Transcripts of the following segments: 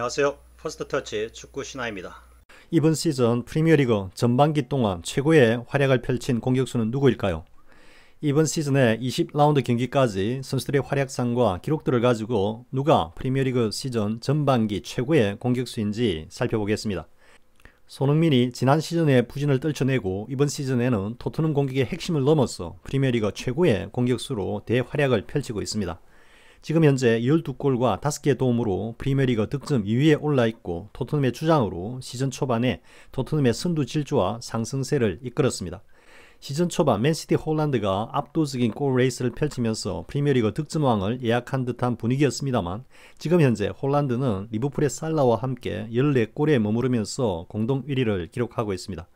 안녕하세요. 퍼스트터치 축구 신하입니다. 이번 시즌 프리미어리그 전반기 동안 최고의 활약을 펼친 공격수는 누구일까요? 이번 시즌의 20라운드 경기까지 선수들의 활약상과 기록들을 가지고 누가 프리미어리그 시즌 전반기 최고의 공격수인지 살펴보겠습니다. 손흥민이 지난 시즌의 부진을 떨쳐내고 이번 시즌에는 토트넘 공격의 핵심을 넘어서 프리미어리그 최고의 공격수로 대활약을 펼치고 있습니다. 지금 현재 12골과 5개의 도움으로 프리미어리그 득점 2위에 올라있고 토트넘의 주장으로 시즌 초반에 토트넘의 선두 질주와 상승세를 이끌었습니다. 시즌 초반 맨시티 홀란드가 압도적인 골 레이스를 펼치면서 프리미어리그 득점왕을 예약한 듯한 분위기였습니다만 지금 현재 홀란드는 리버풀의 살라와 함께 14골에 머무르면서 공동 1위를 기록하고 있습니다.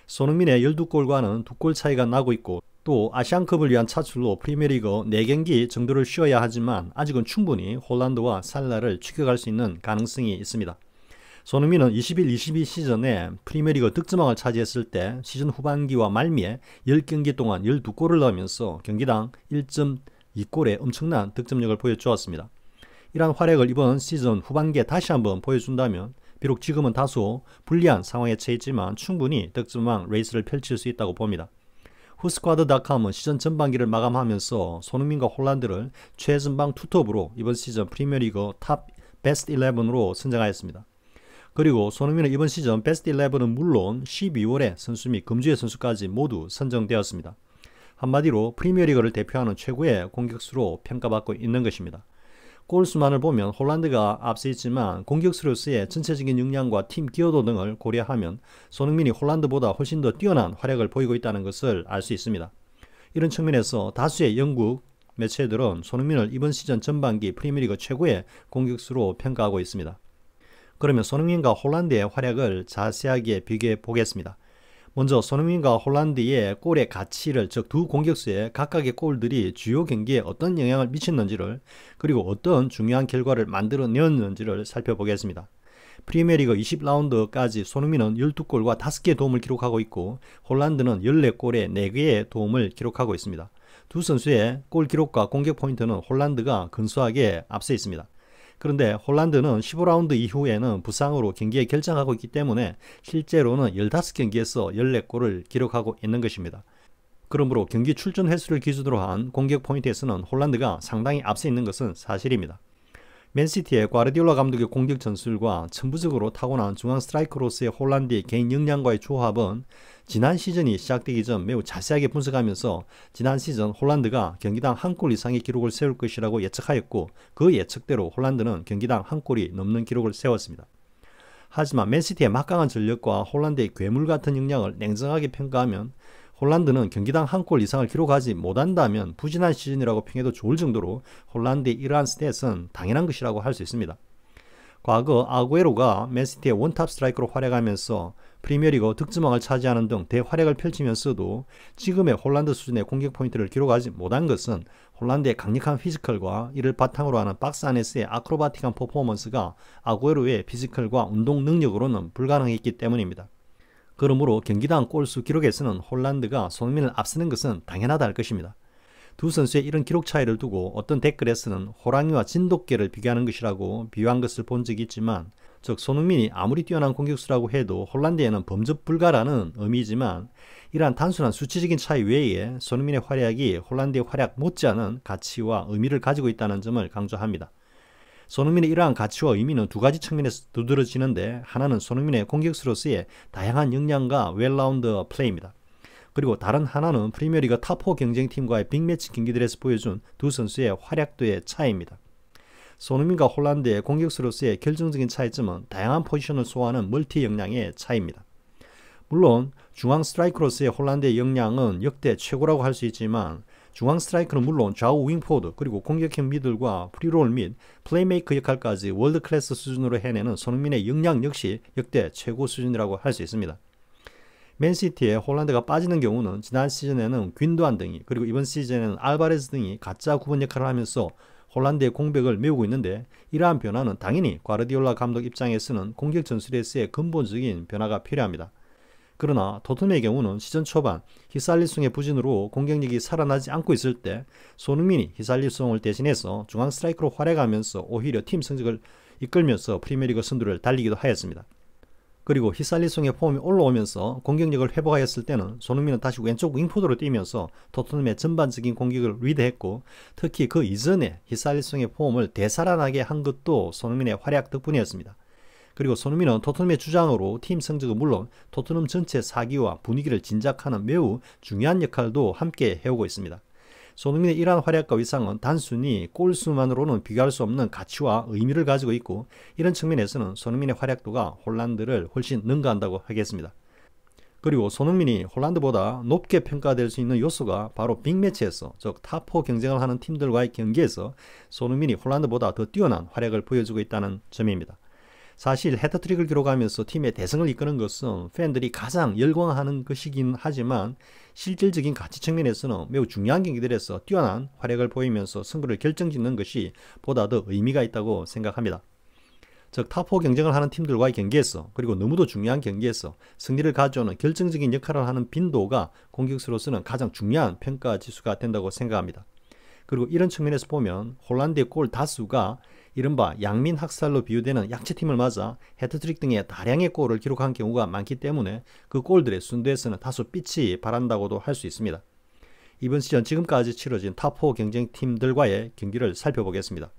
손흥민의 12골과는 2골 차이가 나고 있고 또 아시안컵을 위한 차출로 프리미어리그 4경기 정도를 쉬어야 하지만 아직은 충분히 홀란드와 살라를 추격할 수 있는 가능성이 있습니다. 손흥민은 21-22 시즌에 프리미어리그 득점왕을 차지했을 때 시즌 후반기와 말미에 10경기 동안 12골을 넣으면서 경기당 1.2골의 엄청난 득점력을 보여주었습니다. 이러한 활약을 이번 시즌 후반기에 다시 한번 보여준다면 비록 지금은 다소 불리한 상황에 처했지만 충분히 득점왕 레이스를 펼칠 수 있다고 봅니다. 후스쿼드닷컴은 시즌 전반기를 마감하면서 손흥민과 홀란드를 최전방 투톱으로 이번 시즌 프리미어리그 탑 베스트 11으로 선정하였습니다. 그리고 손흥민은 이번 시즌 베스트 11은 물론 12월에 선수 및 금주의 선수까지 모두 선정되었습니다. 한마디로 프리미어리그를 대표하는 최고의 공격수로 평가받고 있는 것입니다. 골수만을 보면 홀란드가 앞서 있지만 공격수로서의 전체적인 역량과 팀 기여도 등을 고려하면 손흥민이 홀란드보다 훨씬 더 뛰어난 활약을 보이고 있다는 것을 알 수 있습니다. 이런 측면에서 다수의 영국 매체들은 손흥민을 이번 시즌 전반기 프리미어리그 최고의 공격수로 평가하고 있습니다. 그러면 손흥민과 홀란드의 활약을 자세하게 비교해 보겠습니다. 먼저 손흥민과 홀란드의 골의 가치를 즉 두 공격수의 각각의 골들이 주요 경기에 어떤 영향을 미쳤는지를 그리고 어떤 중요한 결과를 만들어내었는지를 살펴보겠습니다. 프리미어리그 20라운드까지 손흥민은 12골과 5개의 도움을 기록하고 있고 홀란드는 14골에 4개의 도움을 기록하고 있습니다. 두 선수의 골 기록과 공격 포인트는 홀란드가 근소하게 앞서 있습니다. 그런데 홀란드는 15라운드 이후에는 부상으로 경기에 결정하고 있기 때문에 실제로는 15경기에서 14골을 기록하고 있는 것입니다. 그러므로 경기 출전 횟수를 기준으로 한 공격 포인트에서는 홀란드가 상당히 앞서 있는 것은 사실입니다. 맨시티의 과르디올라 감독의 공격 전술과 천부적으로 타고난 중앙 스트라이커로서의 홀란드의 개인 역량과의 조합은 지난 시즌이 시작되기 전 매우 자세하게 분석하면서 지난 시즌 홀란드가 경기당 한 골 이상의 기록을 세울 것이라고 예측하였고 그 예측대로 홀란드는 경기당 한 골이 넘는 기록을 세웠습니다. 하지만 맨시티의 막강한 전력과 홀란드의 괴물 같은 역량을 냉정하게 평가하면 홀란드는 경기당 한 골 이상을 기록하지 못한다면 부진한 시즌이라고 평해도 좋을 정도로 홀란드의 이러한 스탯은 당연한 것이라고 할 수 있습니다. 과거 아구에로가 맨시티의 원탑 스트라이커로 활약하면서 프리미어리그 득점왕을 차지하는 등 대활약을 펼치면서도 지금의 홀란드 수준의 공격 포인트를 기록하지 못한 것은 홀란드의 강력한 피지컬과 이를 바탕으로 하는 박스 안에서의 아크로바틱한 퍼포먼스가 아구에로의 피지컬과 운동 능력으로는 불가능했기 때문입니다. 그러므로 경기당 골수 기록에서는 홀란드가 손흥민을 앞서는 것은 당연하다 할 것입니다. 두 선수의 이런 기록 차이를 두고 어떤 댓글에서는 호랑이와 진돗개를 비교하는 것이라고 비유한 것을 본 적이 있지만 즉 손흥민이 아무리 뛰어난 공격수라고 해도 홀란드에는 범접 불가라는 의미이지만 이러한 단순한 수치적인 차이 외에 손흥민의 활약이 홀란드의 활약 못지않은 가치와 의미를 가지고 있다는 점을 강조합니다. 손흥민의 이러한 가치와 의미는 두 가지 측면에서 두드러지는데 하나는 손흥민의 공격수로서의 다양한 역량과 웰라운드 플레이입니다. 그리고 다른 하나는 프리미어리그 탑4 경쟁팀과의 빅매치 경기들에서 보여준 두 선수의 활약도의 차이입니다. 손흥민과 홀란드의 공격수로서의 결정적인 차이점은 다양한 포지션을 소화하는 멀티 역량의 차이입니다. 물론 중앙 스트라이커로서의 홀란드의 역량은 역대 최고라고 할 수 있지만 중앙 스트라이커는 물론 좌우 윙포워드 그리고 공격형 미들과 프리롤 및 플레이메이커 역할까지 월드클래스 수준으로 해내는 손흥민의 역량 역시 역대 최고 수준이라고 할 수 있습니다. 맨시티에 홀란드가 빠지는 경우는 지난 시즌에는 귄도안 등이 그리고 이번 시즌에는 알바레즈 등이 가짜 9번 역할을 하면서 홀란드의 공백을 메우고 있는데 이러한 변화는 당연히 과르디올라 감독 입장에서는 공격 전술에서의 근본적인 변화가 필요합니다. 그러나 토트넘의 경우는 시즌 초반 히살리송의 부진으로 공격력이 살아나지 않고 있을 때 손흥민이 히살리송을 대신해서 중앙 스트라이커로 활약하면서 오히려 팀 성적을 이끌면서 프리미어리그 선두를 달리기도 하였습니다. 그리고 히살리송의 폼이 올라오면서 공격력을 회복하였을 때는 손흥민은 다시 왼쪽 윙포드로 뛰면서 토트넘의 전반적인 공격을 리드했고, 특히 그 이전에 히살리송의 폼을 되살아나게 한 것도 손흥민의 활약 덕분이었습니다. 그리고 손흥민은 토트넘의 주장으로 팀 성적은 물론 토트넘 전체 사기와 분위기를 진작하는 매우 중요한 역할도 함께 해오고 있습니다. 손흥민의 이러한 활약과 위상은 단순히 골수만으로는 비교할 수 없는 가치와 의미를 가지고 있고, 이런 측면에서는 손흥민의 활약도가 홀란드를 훨씬 능가한다고 하겠습니다. 그리고 손흥민이 홀란드보다 높게 평가될 수 있는 요소가 바로 빅매치에서, 즉 탑4 경쟁을 하는 팀들과의 경기에서 손흥민이 홀란드보다 더 뛰어난 활약을 보여주고 있다는 점입니다. 사실 해트트릭을 기록하면서 팀의 대승을 이끄는 것은 팬들이 가장 열광하는 것이긴 하지만, 실질적인 가치 측면에서는 매우 중요한 경기들에서 뛰어난 활약을 보이면서 승부를 결정짓는 것이 보다 더 의미가 있다고 생각합니다. 즉 탑4 경쟁을 하는 팀들과의 경기에서, 그리고 너무도 중요한 경기에서 승리를 가져오는 결정적인 역할을 하는 빈도가 공격수로서는 가장 중요한 평가 지수가 된다고 생각합니다. 그리고 이런 측면에서 보면 홀란드의 골 다수가 이른바 양민 학살로 비유되는 약체팀을 맞아 해트트릭 등의 다량의 골을 기록한 경우가 많기 때문에 그 골들의 순도에서는 다소 빛이 바란다고도 할 수 있습니다. 이번 시즌 지금까지 치러진 탑4 경쟁팀들과의 경기를 살펴보겠습니다.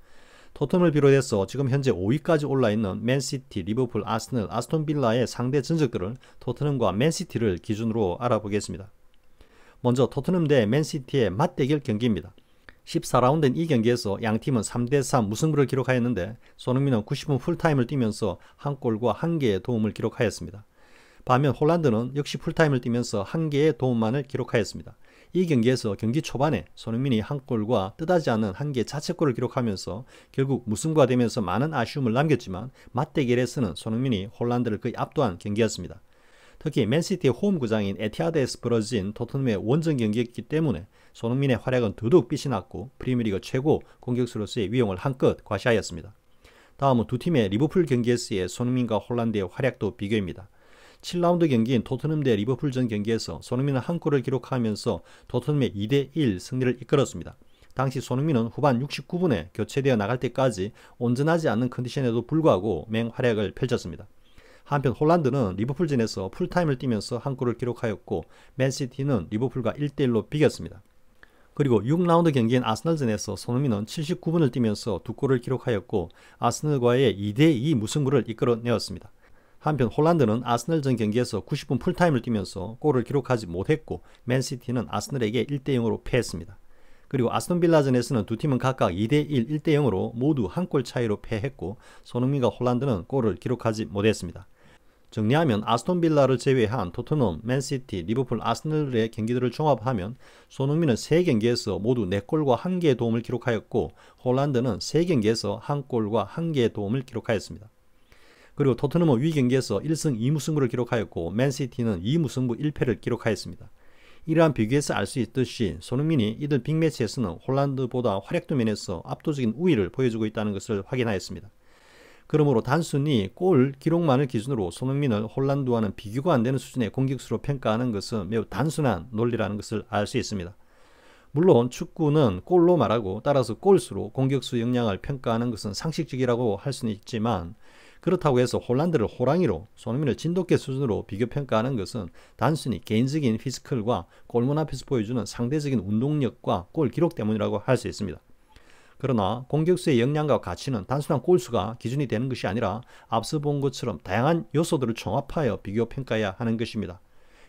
토트넘을 비롯해서 지금 현재 5위까지 올라있는 맨시티, 리버풀, 아스널, 아스톤빌라의 상대 전적들을 토트넘과 맨시티를 기준으로 알아보겠습니다. 먼저 토트넘 대 맨시티의 맞대결 경기입니다. 14라운드인 이 경기에서 양팀은 3대3 무승부를 기록하였는데, 손흥민은 90분 풀타임을 뛰면서 한 골과 한 개의 도움을 기록하였습니다. 반면 홀란드는 역시 풀타임을 뛰면서 한 개의 도움만을 기록하였습니다. 이 경기에서 경기 초반에 손흥민이 한 골과 뜻하지 않은 한 개의 자책골을 기록하면서 결국 무승부가 되면서 많은 아쉬움을 남겼지만, 맞대결에서는 손흥민이 홀란드를 거의 압도한 경기였습니다. 특히 맨시티의 홈 구장인 에티하드에서 벌어진 토트넘의 원정 경기였기 때문에 손흥민의 활약은 더더욱 빛이 났고, 프리미어리그 최고 공격수로서의 위용을 한껏 과시하였습니다. 다음은 두 팀의 리버풀 경기에서의 손흥민과 홀란드의 활약도 비교입니다. 7라운드 경기인 토트넘 대 리버풀전 경기에서 손흥민은 한 골을 기록하면서 토트넘의 2대1 승리를 이끌었습니다. 당시 손흥민은 후반 69분에 교체되어 나갈 때까지 온전하지 않는 컨디션에도 불구하고 맹활약을 펼쳤습니다. 한편 홀란드는 리버풀전에서 풀타임을 뛰면서 한 골을 기록하였고, 맨시티는 리버풀과 1대1로 비겼습니다. 그리고 6라운드 경기인 아스널전에서 손흥민은 79분을 뛰면서 두 골을 기록하였고, 아스널과의 2대2 무승부를 이끌어내었습니다. 한편 홀란드는 아스널전 경기에서 90분 풀타임을 뛰면서 골을 기록하지 못했고, 맨시티는 아스널에게 1대0으로 패했습니다. 그리고 아스톤빌라전에서는 두 팀은 각각 2대1, 1대0으로 모두 한 골 차이로 패했고, 손흥민과 홀란드는 골을 기록하지 못했습니다. 정리하면 아스톤빌라를 제외한 토트넘, 맨시티, 리버풀, 아스널의 경기들을 종합하면 손흥민은 3경기에서 모두 4골과 1개의 도움을 기록하였고, 홀란드는 3경기에서 1골과 1개의 도움을 기록하였습니다. 그리고 토트넘은 위 경기에서 1승 2무승부를 기록하였고, 맨시티는 2무승부 1패를 기록하였습니다. 이러한 비교에서 알 수 있듯이 손흥민이 이들 빅매치에서는 홀란드보다 활약도 면에서 압도적인 우위를 보여주고 있다는 것을 확인하였습니다. 그러므로 단순히 골 기록만을 기준으로 손흥민을 홀란드와는 비교가 안 되는 수준의 공격수로 평가하는 것은 매우 단순한 논리라는 것을 알 수 있습니다. 물론 축구는 골로 말하고, 따라서 골수로 공격수 역량을 평가하는 것은 상식적이라고 할 수는 있지만, 그렇다고 해서 홀란드를 호랑이로, 손흥민을 진돗개 수준으로 비교 평가하는 것은 단순히 개인적인 피지컬과 골문 앞에서 보여주는 상대적인 운동력과 골 기록 때문이라고 할 수 있습니다. 그러나 공격수의 역량과 가치는 단순한 골수가 기준이 되는 것이 아니라 앞서 본 것처럼 다양한 요소들을 종합하여 비교 평가해야 하는 것입니다.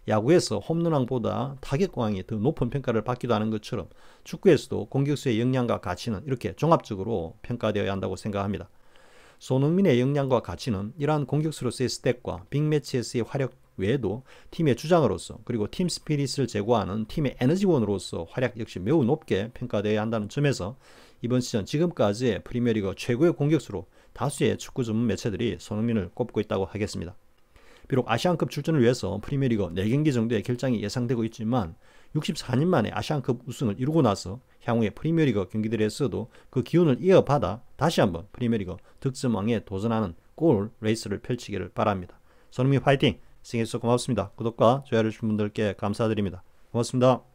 야구에서 홈런왕보다 타격왕이 더 높은 평가를 받기도 하는 것처럼 축구에서도 공격수의 역량과 가치는 이렇게 종합적으로 평가되어야 한다고 생각합니다. 손흥민의 역량과 가치는 이러한 공격수로서의 스탯과 빅매치에서의 활약 외에도 팀의 주장으로서, 그리고 팀 스피릿을 제고하는 팀의 에너지원으로서 활약 역시 매우 높게 평가되어야 한다는 점에서 이번 시즌 지금까지의 프리미어리그 최고의 공격수로 다수의 축구 전문 매체들이 손흥민을 꼽고 있다고 하겠습니다. 비록 아시안컵 출전을 위해서 프리미어리그 4경기 정도의 결장이 예상되고 있지만 64년 만에 아시안컵 우승을 이루고 나서 향후의 프리미어리그 경기들에서도 그 기운을 이어받아 다시 한번 프리미어리그 득점왕에 도전하는 골 레이스를 펼치기를 바랍니다. 손흥민 파이팅! 시청해주셔서 고맙습니다. 구독과 좋아요를 주신 분들께 감사드립니다. 고맙습니다.